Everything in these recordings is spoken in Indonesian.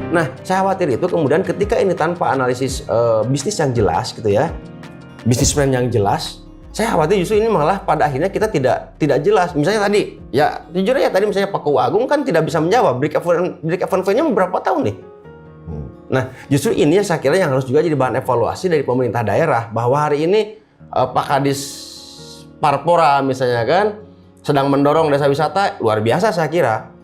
Nah, saya khawatir itu kemudian ketika ini tanpa analisis bisnis yang jelas gitu ya, bisnis plan yang jelas, saya khawatir justru ini malah pada akhirnya kita tidak jelas. Misalnya tadi, ya jujur aja tadi misalnya Pak Agung kan tidak bisa menjawab break even value-nya berapa tahun nih. Nah, justru ini yang saya kira yang harus juga jadi bahan evaluasi dari pemerintah daerah bahwa hari ini Pak Kadis Parpora misalnya kan sedang mendorong desa wisata luar biasa saya kira.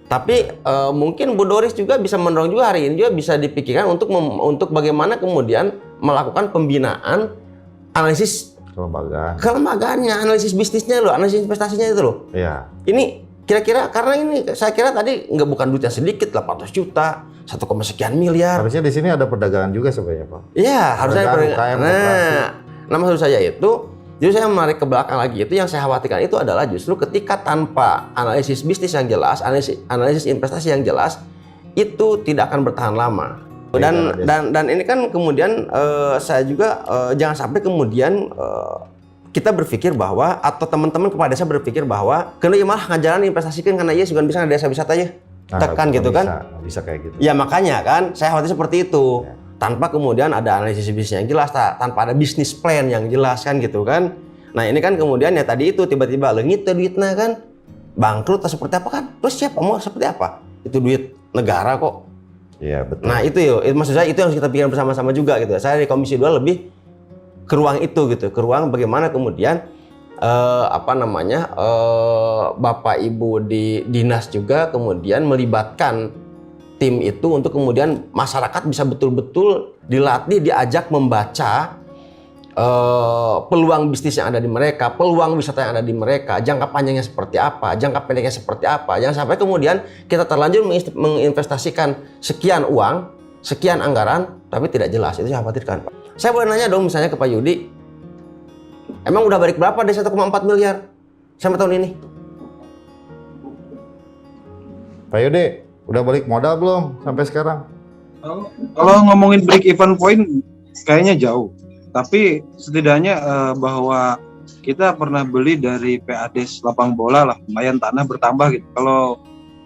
Tapi mungkin Bu Doris juga bisa mendorong juga hari ini juga bisa dipikirkan untuk bagaimana kemudian melakukan pembinaan analisis kelembagaannya, analisis bisnisnya loh, analisis investasinya itu loh. Iya. Ini kira-kira karena ini saya kira tadi bukan duitnya sedikit 800 juta, 1, sekian miliar. Harusnya di sini ada perdagangan juga sebenarnya Pak. Iya, harusnya ada perdagangan. Nah, maksud saya itu, jadi saya menarik ke belakang lagi itu yang saya khawatirkan itu adalah justru ketika tanpa analisis bisnis yang jelas, analisis investasi yang jelas, itu tidak akan bertahan lama. Dan ini kan kemudian saya juga jangan sampai kemudian kita berpikir bahwa atau teman-teman kepala desa berpikir bahwa kena malah ngajaran investasikan karena iya juga bisa desa wisata ya. Tekan gitu kan? Bisa kayak gitu. Ya makanya kan saya khawatir seperti itu. Ya. Tanpa kemudian ada analisis bisnis yang jelas, tanpa ada bisnis plan yang jelas kan gitu kan. Nah ini kan kemudian ya tadi itu tiba-tiba leungit duitnya kan, bangkrut atau seperti apa kan. Terus siapa mau seperti apa? Itu duit negara kok. Iya betul. Nah itu maksud saya itu yang harus kita pikirkan bersama-sama juga gitu. Saya di Komisi 2 lebih ke ruang itu gitu, ke ruang bagaimana kemudian Bapak Ibu di dinas juga kemudian melibatkan tim itu untuk kemudian masyarakat bisa betul-betul dilatih, diajak membaca peluang bisnis yang ada di mereka, peluang wisata yang ada di mereka, jangka panjangnya seperti apa, jangka pendeknya seperti apa. Jangan sampai kemudian kita terlanjur menginvestasikan sekian uang, sekian anggaran, tapi tidak jelas. Itu saya khawatirkan, Pak. Saya boleh nanya dong misalnya ke Pak Yudi, emang udah balik berapa dari 1,4 miliar sampai tahun ini? Pak Yudi, udah balik modal belum sampai sekarang? Kalau ngomongin break even point, kayaknya jauh. Tapi setidaknya bahwa kita pernah beli dari PADES lapang bola lah, lumayan tanah bertambah gitu. Kalau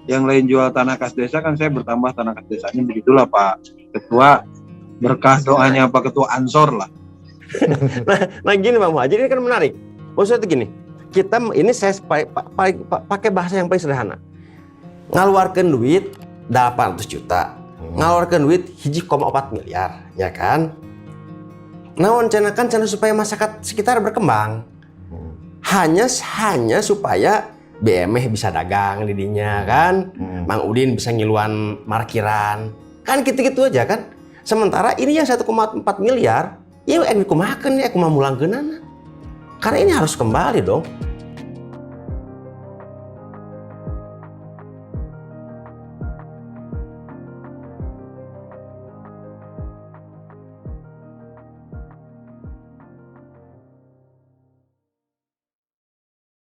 yang lain jual tanah kas desa kan saya bertambah tanah kas desanya, begitulah Pak Ketua, berkah doanya Pak Ketua Ansor lah. nah gini Pak Muhajir, ini kan menarik. Maksudnya itu gini, kita ini saya pakai bahasa yang paling sederhana. Ngaluarkan duit 800 juta, ngaluarkan duit 1,4 miliar, ya kan? Nah, rencanakan supaya masyarakat sekitar berkembang. Hanya supaya BMH bisa dagang didinya kan, Mang Udin bisa ngiluan parkiran, kan gitu-gitu aja kan. Sementara ini yang 1,4 miliar, ya aku makan ya, aku mau mulangkeunana. Karena ini harus kembali dong.